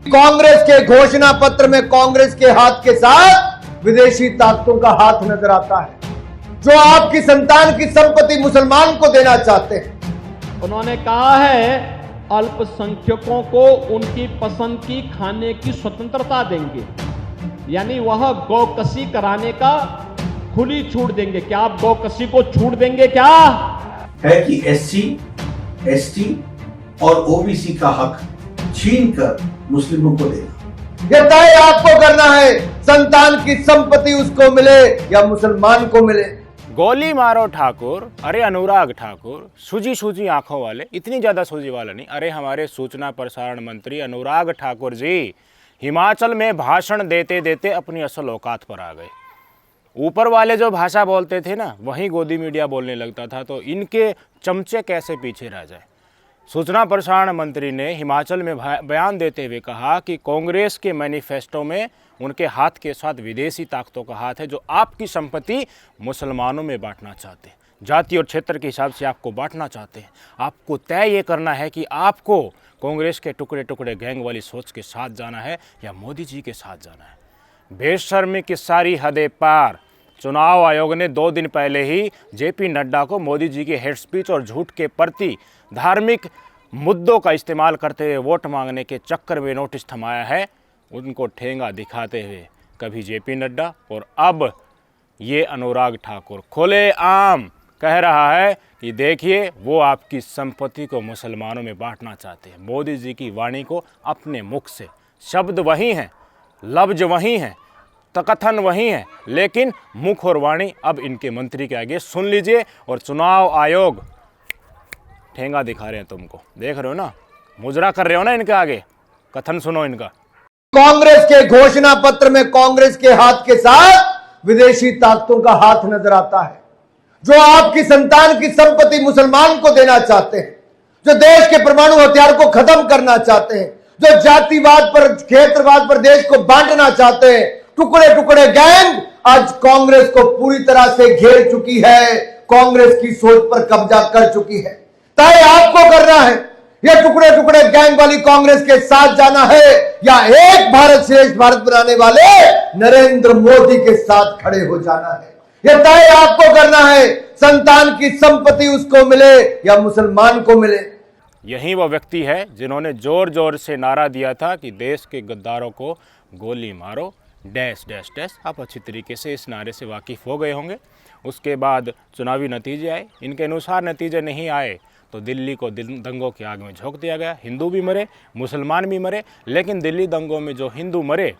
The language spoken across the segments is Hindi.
कांग्रेस के घोषणा पत्र में कांग्रेस के हाथ के साथ विदेशी ताकतों का हाथ नजर आता है, जो आपकी संतान की संपत्ति मुसलमान को देना चाहते हैं। उन्होंने कहा है अल्पसंख्यकों को उनकी पसंद की खाने की स्वतंत्रता देंगे, यानी वह गौकसी कराने का खुली छूट देंगे। क्या आप गौकसी को छूट देंगे? क्या है कि एससी, एसटी और ओबीसी का हक छीन कर मुस्लिमों को देना। यह तय आपको करना है, संतान की संपत्ति उसको मिले या मुसलमान को मिले। गोली मारो ठाकुर, अरे अनुराग ठाकुर, सूजी सूजी आंखों वाले, इतनी ज्यादा सूजी वाला नहीं। अरे हमारे सूचना प्रसारण मंत्री अनुराग ठाकुर जी हिमाचल में भाषण देते देते अपनी असल औकात पर आ गए। ऊपर वाले जो भाषा बोलते थे ना, वहीं गोदी मीडिया बोलने लगता था, तो इनके चमचे कैसे पीछे रह जाए। सूचना प्रसारण मंत्री ने हिमाचल में बयान देते हुए कहा कि कांग्रेस के मैनिफेस्टो में उनके हाथ के साथ विदेशी ताकतों का हाथ है, जो आपकी संपत्ति मुसलमानों में बांटना चाहते हैं, जाति और क्षेत्र के हिसाब से आपको बांटना चाहते हैं। आपको तय ये करना है कि आपको कांग्रेस के टुकड़े टुकड़े गैंग वाली सोच के साथ जाना है या मोदी जी के साथ जाना है। बेशर्मी की सारी हदें पार। चुनाव आयोग ने 2 दिन पहले ही जेपी नड्डा को मोदी जी के हेड स्पीच और झूठ के प्रति धार्मिक मुद्दों का इस्तेमाल करते हुए वोट मांगने के चक्कर में नोटिस थमाया है। उनको ठेंगा दिखाते हुए कभी जेपी नड्डा और अब ये अनुराग ठाकुर खुलेआम कह रहा है कि देखिए वो आपकी संपत्ति को मुसलमानों में बांटना चाहते हैं। मोदी जी की वाणी को अपने मुख से, शब्द वही हैं, लफ्ज वही हैं, कथन वही है, लेकिन मुख और वाणी अब इनके मंत्री के आगे। सुन लीजिए, और चुनाव आयोग ठेंगा दिखा रहे हैं तुमको, देख रहे हो ना, मुजरा कर रहे हो ना इनके आगे। कथन सुनो इनका। कांग्रेस के घोषणा पत्र में कांग्रेस के हाथ के साथ विदेशी ताकतों का हाथ नजर आता है, जो आपकी संतान की संपत्ति मुसलमान को देना चाहते हैं, जो देश के परमाणु हथियार को खत्म करना चाहते हैं, जो जातिवाद पर, क्षेत्रवाद पर देश को बांटना चाहते हैं। टुकड़े टुकड़े गैंग आज कांग्रेस को पूरी तरह से घेर चुकी है, कांग्रेस की सोच पर कब्जा कर चुकी है। तय आपको करना है, यह टुकड़े टुकड़े गैंग वाली कांग्रेस के साथ जाना है या एक भारत श्रेष्ठ भारत बनाने वाले नरेंद्र मोदी के साथ खड़े हो जाना है। यह तय आपको करना है, संतान की संपत्ति उसको मिले या मुसलमान को मिले। यही वो व्यक्ति है जिन्होंने जोर जोर से नारा दिया था कि देश के गद्दारों को गोली मारो, डैश डैश डैश। आप अच्छी तरीके से इस नारे से वाकिफ़ हो गए होंगे। उसके बाद चुनावी नतीजे आए, इनके अनुसार नतीजे नहीं आए तो दिल्ली को दंगों की आग में झोंक दिया गया। हिंदू भी मरे, मुसलमान भी मरे, लेकिन दिल्ली दंगों में जो हिंदू मरे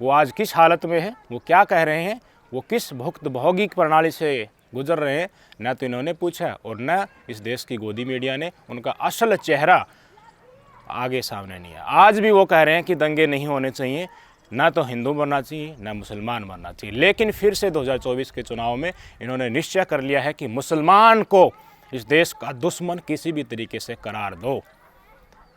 वो आज किस हालत में है, वो क्या कह रहे हैं, वो किस भुक्तभोगी प्रणाली से गुजर रहे हैं, न तो इन्होंने पूछा और न इस देश की गोदी मीडिया ने उनका असल चेहरा आगे सामने नहीं है। आज भी वो कह रहे हैं कि दंगे नहीं होने चाहिए, ना तो हिंदू बनना चाहिए ना मुसलमान बनना चाहिए। लेकिन फिर से 2024 के चुनाव में इन्होंने निश्चय कर लिया है कि मुसलमान को इस देश का दुश्मन किसी भी तरीके से करार दो।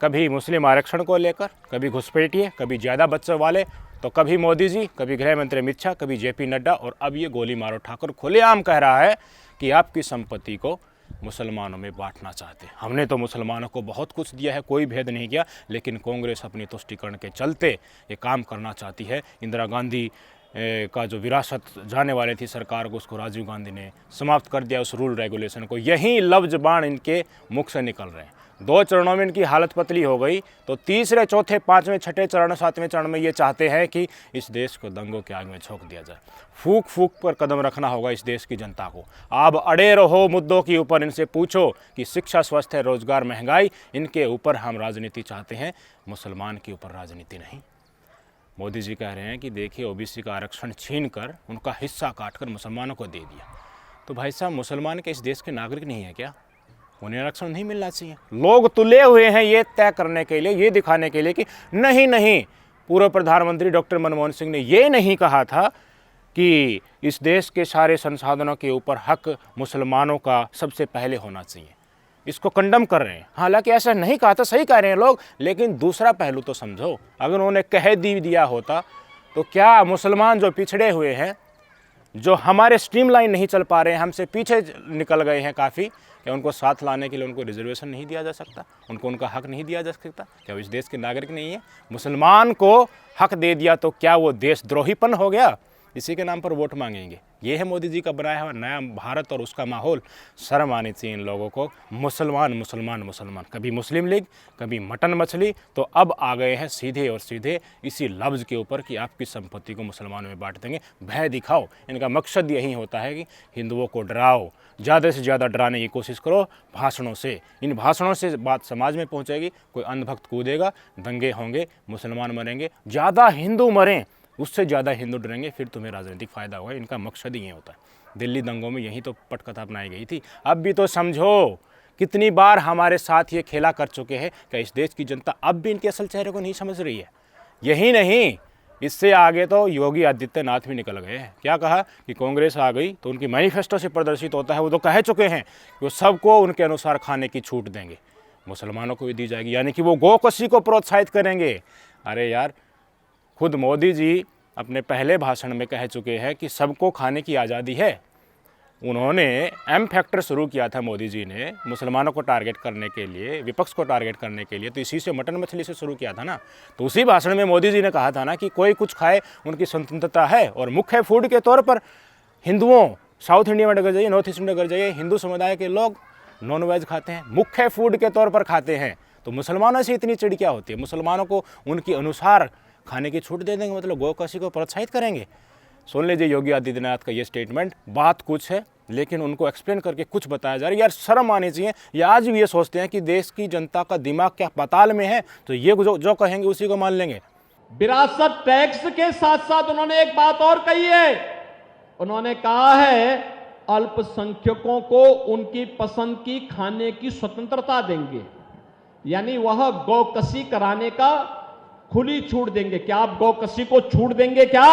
कभी मुस्लिम आरक्षण को लेकर, कभी घुसपैठिए, कभी ज़्यादा बच्चों वाले, तो कभी मोदी जी, कभी गृह मंत्री अमित शाह, कभी जेपी नड्डा, और अब ये गोली मारो ठाकुर खुलेआम कह रहा है कि आपकी संपत्ति को मुसलमानों में बांटना चाहते हैं। हमने तो मुसलमानों को बहुत कुछ दिया है, कोई भेद नहीं किया, लेकिन कांग्रेस अपनी तुष्टीकरण के चलते ये काम करना चाहती है। इंदिरा गांधी का जो विरासत जाने वाली थी सरकार को, उसको राजीव गांधी ने समाप्त कर दिया, उस रूल रेगुलेशन को। यही लफ्ज बाण इनके मुख से निकल रहे हैं। 2 चरणों में इनकी हालत पतली हो गई, तो तीसरे, चौथे, 5वें, 6ठे चरण, 7वें चरण में ये चाहते हैं कि इस देश को दंगों के आग में झोंक दिया जाए। फूक फूक पर कदम रखना होगा इस देश की जनता को। आप अड़े रहो मुद्दों के ऊपर, इनसे पूछो कि शिक्षा, स्वास्थ्य, रोजगार, महंगाई, इनके ऊपर हम राजनीति चाहते हैं, मुसलमान के ऊपर राजनीति नहीं। मोदी जी कह रहे हैं कि देखिए ओबीसी का आरक्षण छीन कर, उनका हिस्सा काटकर मुसलमानों को दे दिया। तो भाई साहब, मुसलमान के इस देश के नागरिक नहीं है क्या? उन्हें आरक्षण नहीं मिलना चाहिए? लोग तुले हुए हैं ये तय करने के लिए, ये दिखाने के लिए कि नहीं नहीं, पूर्व प्रधानमंत्री डॉक्टर मनमोहन सिंह ने ये नहीं कहा था कि इस देश के सारे संसाधनों के ऊपर हक मुसलमानों का सबसे पहले होना चाहिए। इसको कंडम कर रहे हैं। हालांकि ऐसा नहीं कहा था, सही कह रहे हैं लोग, लेकिन दूसरा पहलू तो समझो। अगर उन्होंने कह दिया होता तो क्या मुसलमान जो पिछड़े हुए हैं, जो हमारे स्ट्रीमलाइन नहीं चल पा रहे हैं, हमसे पीछे निकल गए हैं काफ़ी, क्या उनको साथ लाने के लिए उनको रिजर्वेशन नहीं दिया जा सकता? उनको उनका हक नहीं दिया जा सकता? क्या वो इस देश के नागरिक नहीं है? मुसलमान को हक दे दिया तो क्या वो देशद्रोहीपन हो गया? इसी के नाम पर वोट मांगेंगे। ये है मोदी जी का बनाया हुआ नया भारत और उसका माहौल। शर्म आनी चाहिए इन लोगों को। मुसलमान मुसलमान मुसलमान, कभी मुस्लिम लीग, कभी मटन मछली, तो अब आ गए हैं सीधे और सीधे इसी लफ्ज़ के ऊपर कि आपकी संपत्ति को मुसलमानों में बांट देंगे। भय दिखाओ, इनका मकसद यही होता है कि हिंदुओं को डराओ, ज़्यादा से ज़्यादा डराने की कोशिश करो भाषणों से। इन भाषणों से बात समाज में पहुँचेगी, कोई अंधभक्त कूदेगा, दंगे होंगे, मुसलमान मरेंगे, ज़्यादा हिंदू मरें, उससे ज़्यादा हिंदू डरेंगे, फिर तुम्हें राजनीतिक फ़ायदा होगा। इनका मकसद ही ये होता है। दिल्ली दंगों में यही तो पटकथा अपनाई गई थी। अब भी तो समझो, कितनी बार हमारे साथ ये खेला कर चुके हैं। क्या इस देश की जनता अब भी इनके असल चेहरे को नहीं समझ रही है? यही नहीं, इससे आगे तो योगी आदित्यनाथ भी निकल गए हैं। क्या कहा कि कांग्रेस आ गई तो उनकी मैनिफेस्टो से प्रदर्शित होता है, वो तो कह चुके हैं कि वो सबको उनके अनुसार खाने की छूट देंगे, मुसलमानों को भी दी जाएगी, यानी कि वो गोकशी को प्रोत्साहित करेंगे। अरे यार, खुद मोदी जी अपने पहले भाषण में कह चुके हैं कि सबको खाने की आज़ादी है। उन्होंने एम फैक्टर शुरू किया था मोदी जी ने मुसलमानों को टारगेट करने के लिए, विपक्ष को टारगेट करने के लिए, तो इसी से मटन मछली से शुरू किया था ना। तो उसी भाषण में मोदी जी ने कहा था ना कि कोई कुछ खाए, उनकी स्वतंत्रता है। और मुख्य फूड के तौर पर हिंदुओं, साउथ इंडिया में अगर जाइए, नॉर्थ ईस्ट में अगर जाइए, हिंदू समुदाय के लोग नॉन वेज खाते हैं, मुख्य फूड के तौर पर खाते हैं। तो मुसलमानों से इतनी चिड़ क्या होती है? मुसलमानों को उनके अनुसार खाने की छूट दे देंगे, मतलब गोकशी को प्रोत्साहित करेंगे। सुन लीजिए योगी आदित्यनाथ का ये स्टेटमेंट। बात कुछ है लेकिन उनको एक्सप्लेन करके कुछ बताया जा रहा है। यार शर्म आनी चाहिए। ये आज भी ये सोचते हैं कि देश की जनता का दिमाग क्या पाताल में है, तो ये जो कहेंगे उसी को मान लेंगे। विरासत टैक्स के साथ साथ उन्होंने एक बात और कही है। उन्होंने कहा है अल्पसंख्यकों को उनकी पसंद की खाने की स्वतंत्रता देंगे, यानी वह गोकशी कराने का खुली छूट देंगे। क्या आप गोकशी को छूट देंगे क्या?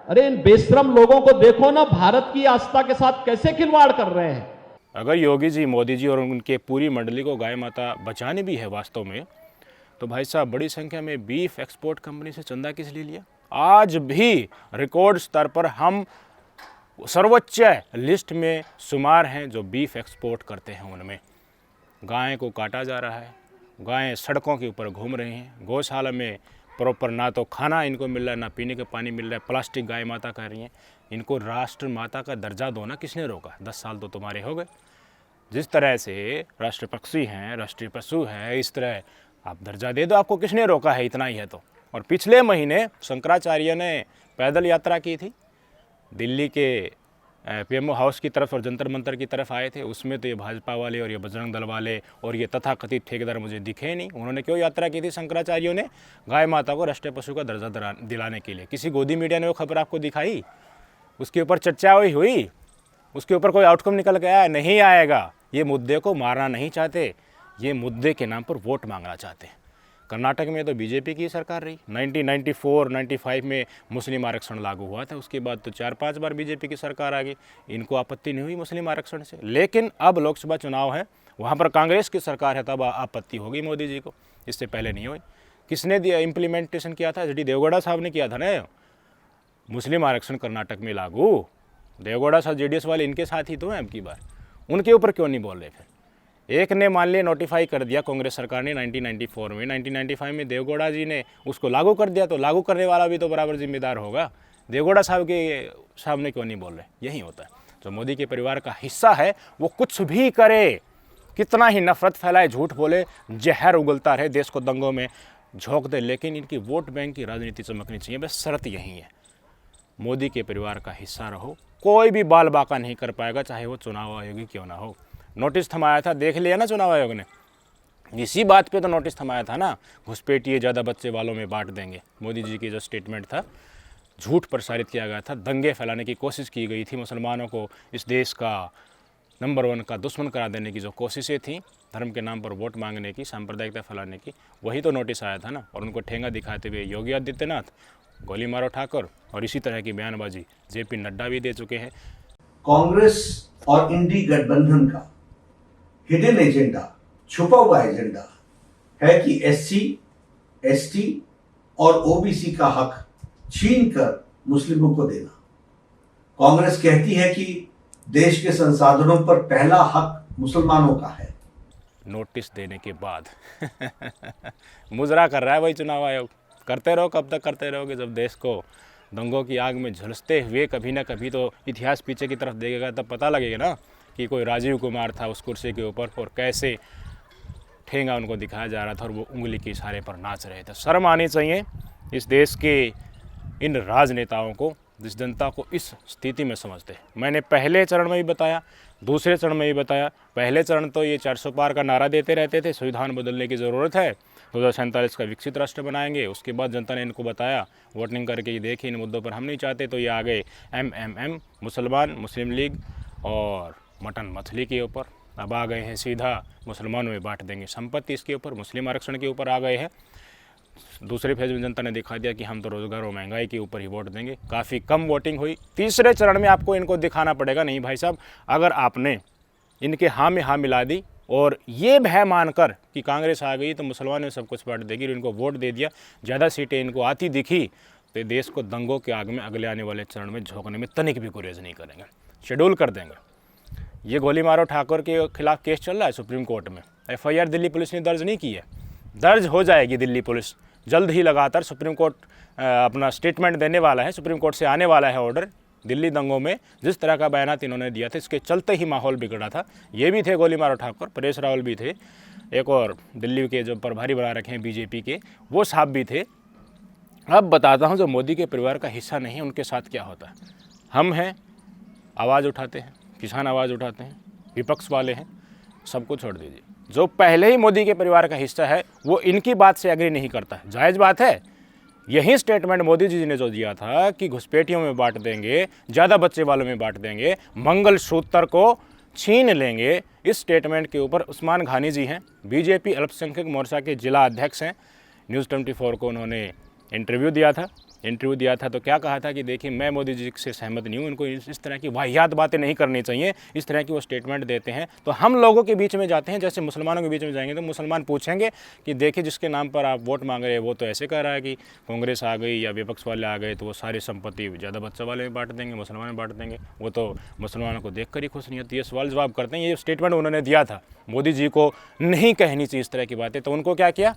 अरे इन बेशरम लोगों को देखो ना, भारत की आस्था के साथ कैसे खिलवाड़ कर रहे हैं। अगर योगी जी, मोदी जी और उनके पूरी मंडली को गाय माता बचानी भी है वास्तव में, तो भाई साहब बड़ी संख्या में बीफ एक्सपोर्ट कंपनी से चंदा किस लिए लिया? आज भी रिकॉर्ड स्तर पर हम सर्वोच्च लिस्ट में शुमार हैं जो बीफ एक्सपोर्ट करते हैं। उनमें गाय को काटा जा रहा है, गायें सड़कों के ऊपर घूम रही हैं, गौशाला में प्रॉपर ना तो खाना इनको मिल रहा है, ना पीने का पानी मिल रहा है, प्लास्टिक गाय माता कह रही हैं। इनको राष्ट्र माता का दर्जा दो ना, किसने रोका? 10 साल तो तुम्हारे हो गए। जिस तरह से राष्ट्र पक्षी हैं, राष्ट्रीय पशु है, इस तरह आप दर्जा दे दो, आपको किसने रोका है? इतना ही है तो। और पिछले महीने शंकराचार्य ने पैदल यात्रा की थी, दिल्ली के पीएमओ हाउस की तरफ और जंतर मंतर की तरफ आए थे। उसमें तो ये भाजपा वाले और ये बजरंग दल वाले और ये तथाकथित ठेकेदार मुझे दिखे नहीं। उन्होंने क्यों यात्रा की थी शंकराचार्यों ने? गाय माता को राष्ट्रीय पशु का दर्जा दिलाने के लिए। किसी गोदी मीडिया ने वो खबर आपको दिखाई? उसके ऊपर चर्चा हुई? उसके ऊपर कोई आउटकम निकल के आया? नहीं आएगा। ये मुद्दे को मारना नहीं चाहते, ये मुद्दे के नाम पर वोट मांगना चाहते हैं। कर्नाटक में तो बीजेपी की सरकार रही। 1994-95 में मुस्लिम आरक्षण लागू हुआ था, उसके बाद तो 4-5 बार बीजेपी की सरकार आ गई। इनको आपत्ति नहीं हुई मुस्लिम आरक्षण से। लेकिन अब लोकसभा चुनाव है, वहाँ पर कांग्रेस की सरकार है, तब आपत्ति होगी मोदी जी को। इससे पहले नहीं हुई। किसने इम्प्लीमेंटेशन किया था? एच.डी. देवेगौड़ा साहब ने किया था ना मुस्लिम आरक्षण कर्नाटक में लागू। देवेगौड़ा साहब जेडीएस वाले इनके साथ ही तो हैं अब की बार। उनके ऊपर क्यों नहीं बोल रहे? फिर एक ने मान लिया नोटिफाई कर दिया कांग्रेस सरकार ने 1994 में, 1995 में देवेगौड़ा जी ने उसको लागू कर दिया, तो लागू करने वाला भी तो बराबर जिम्मेदार होगा। देवेगौड़ा साहब के सामने क्यों नहीं बोल रहे? यही होता है। जो मोदी के परिवार का हिस्सा है वो कुछ भी करे, कितना ही नफरत फैलाए, झूठ बोले, जहर उगलता रहे, देश को दंगों में झोंक दे, लेकिन इनकी वोट बैंक की राजनीति चमकनी चाहिए। बस शर्त यही है, मोदी के परिवार का हिस्सा रहो। कोई भी बाल बाका नहीं कर पाएगा, चाहे वो चुनाव आयोगी क्यों ना हो। नोटिस थमाया था, देख लिया ना चुनाव आयोग ने। इसी बात पे तो नोटिस थमाया था ना, घुसपैठिए ज़्यादा बच्चे वालों में बांट देंगे। मोदी जी की जो स्टेटमेंट था, झूठ प्रसारित किया गया था, दंगे फैलाने की कोशिश की गई थी, मुसलमानों को इस देश का नंबर 1 का दुश्मन करा देने की जो कोशिशें थी, धर्म के नाम पर वोट मांगने की, सांप्रदायिकता फैलाने की, वही तो नोटिस आया था ना। और उनको ठेंगा दिखाते हुए योगी आदित्यनाथ, गोली मारो ठाकुर और इसी तरह की बयानबाजी जेपी नड्डा भी दे चुके हैं। कांग्रेस और इंडी गठबंधन का हिडन एजेंडा, छुपा हुआ एजेंडा है कि एससी, एसटी और ओबीसी का हक छीन कर मुस्लिमों को देना। कांग्रेस कहती है कि देश के संसाधनों पर पहला हक मुसलमानों का है। नोटिस देने के बाद मुजरा कर रहा है वही चुनाव आयोग। करते रहो, कब तक करते रहोगे? जब देश को दंगों की आग में झुलसते हुए कभी ना कभी तो इतिहास पीछे की तरफ देखेगा, तब पता लगेगा ना कि कोई राजीव कुमार था उस कुर्सी के ऊपर और कैसे ठेंगा उनको दिखाया जा रहा था और वो उंगली के इशारे पर नाच रहे थे। शर्म आनी चाहिए इस देश के इन राजनेताओं को, जिस जनता को इस स्थिति में समझते हैं। मैंने पहले चरण में भी बताया, दूसरे चरण में भी बताया। पहले चरण तो ये 400 पार का नारा देते रहते थे, संविधान बदलने की ज़रूरत है, 2047 का विकसित राष्ट्र बनाएंगे। उसके बाद जनता ने इनको बताया वोटिंग करके, ये देखिए इन मुद्दों पर हम नहीं चाहते, तो ये आ गए MMM, मुसलमान, मुस्लिम लीग और मटन मछली के ऊपर। अब आ गए हैं सीधा मुसलमानों में बांट देंगे संपत्ति, इसके ऊपर मुस्लिम आरक्षण के ऊपर आ गए हैं। दूसरे फेज में जनता ने दिखा दिया कि हम तो रोजगार और महंगाई के ऊपर ही वोट देंगे। काफ़ी कम वोटिंग हुई। तीसरे चरण में आपको इनको दिखाना पड़ेगा, नहीं भाई साहब, अगर आपने इनके हाँ में हाँ मिला दी और ये भय मानकर कि कांग्रेस आ गई तो मुसलमानों ने सब कुछ बांट देगी और इनको वोट दे दिया, ज़्यादा सीटें इनको आती दिखी, तो देश को दंगों के आग में अगले आने वाले चरण में झोंकने में तनिक भी गुरेज नहीं करेंगे, शेड्यूल कर देंगे। ये गोली मारो ठाकुर के खिलाफ केस चल रहा है सुप्रीम कोर्ट में, FIR दिल्ली पुलिस ने दर्ज नहीं की है, दर्ज हो जाएगी दिल्ली पुलिस जल्द ही। लगातार सुप्रीम कोर्ट अपना स्टेटमेंट देने वाला है, सुप्रीम कोर्ट से आने वाला है ऑर्डर। दिल्ली दंगों में जिस तरह का बयान इन्होंने दिया था, इसके चलते ही माहौल बिगड़ा था। ये भी थे गोली मारो ठाकुर, परेश रावल भी थे, एक और दिल्ली के जो प्रभारी बना रखे हैं BJP के, वो साहब भी थे। अब बताता हूँ, जो मोदी के परिवार का हिस्सा नहीं है उनके साथ क्या होता है। हम हैं, आवाज़ उठाते हैं, किसान आवाज़ उठाते हैं, विपक्ष वाले हैं, सबको छोड़ दीजिए। जो पहले ही मोदी के परिवार का हिस्सा है वो इनकी बात से एग्री नहीं करता है, जायज़ बात है। यही स्टेटमेंट मोदी जी ने जो दिया था कि घुसपैठियों में बांट देंगे, ज़्यादा बच्चे वालों में बांट देंगे, मंगलसूत्र को छीन लेंगे, इस स्टेटमेंट के ऊपर उस्मान घानी जी हैं, BJP अल्पसंख्यक मोर्चा के जिला अध्यक्ष हैं। न्यूज़ 24 को उन्होंने इंटरव्यू दिया था तो क्या कहा था कि देखिए मैं मोदी जी से सहमत नहीं हूँ, इनको इस तरह की वाहियात बातें नहीं करनी चाहिए, इस तरह की वो स्टेटमेंट देते हैं तो हम लोगों के बीच में जाते हैं, जैसे मुसलमानों के बीच में जाएंगे तो मुसलमान पूछेंगे कि देखिए जिसके नाम पर आप वोट मांग रहे हैं वो तो ऐसे कह रहा है कि कांग्रेस आ गई या विपक्ष वाले आ गए तो वो सारी संपत्ति ज़्यादा बच्चा वाले में बांट देंगे, मुसलमान में बांट देंगे, वो तो मुसलमानों को देख कर ही खुश नहीं होती। ये सवाल जवाब करते हैं। ये स्टेटमेंट उन्होंने दिया था, मोदी जी को नहीं कहनी चाहिए इस तरह की बातें, तो उनको क्या किया,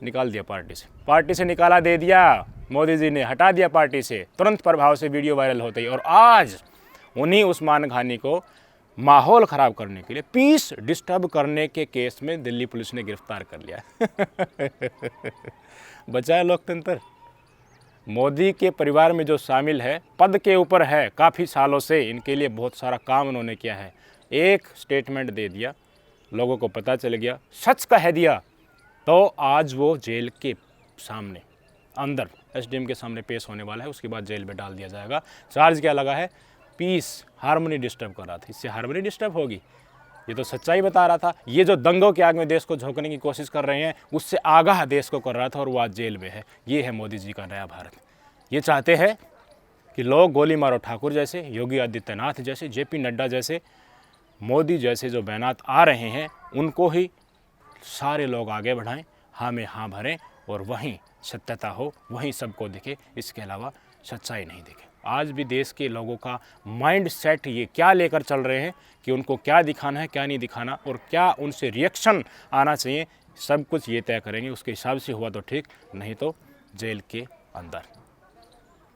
निकाल दिया पार्टी से निकाला दे दिया। मोदी जी ने हटा दिया पार्टी से, तुरंत प्रभाव से वीडियो वायरल होते ही। और आज उन्हीं उस्मान घानी को माहौल ख़राब करने के लिए, पीस डिस्टर्ब करने के केस में दिल्ली पुलिस ने गिरफ्तार कर लिया। बचाए लोकतंत्र। मोदी के परिवार में जो शामिल है, पद के ऊपर है काफ़ी सालों से, इनके लिए बहुत सारा काम उन्होंने किया है। एक स्टेटमेंट दे दिया, लोगों को पता चल गया, सच कह दिया, तो आज वो जेल के सामने अंदर SDM के सामने पेश होने वाला है, उसके बाद जेल में डाल दिया जाएगा। चार्ज क्या लगा है, पीस, हार्मनी डिस्टर्ब कर रहा था। इससे हार्मनी डिस्टर्ब होगी, ये तो सच्चाई बता रहा था। ये जो दंगों के आग में देश को झोंकने की कोशिश कर रहे हैं, उससे आगाह देश को कर रहा था और वो आज जेल में है। ये है मोदी जी का नया भारत। ये चाहते हैं कि लोग गोली मारो ठाकुर जैसे, योगी आदित्यनाथ जैसे, JP नड्डा जैसे, मोदी जैसे जो बयानात आ रहे हैं उनको ही सारे लोग आगे बढ़ाएं, हाँ में हाँ भरें और वहीं सत्यता हो, वहीं सबको दिखे, इसके अलावा सच्चाई नहीं दिखे। आज भी देश के लोगों का माइंड सेट ये क्या लेकर चल रहे हैं कि उनको क्या दिखाना है, क्या नहीं दिखाना और क्या उनसे रिएक्शन आना चाहिए, सब कुछ ये तय करेंगे। उसके हिसाब से हुआ तो ठीक, नहीं तो जेल के अंदर।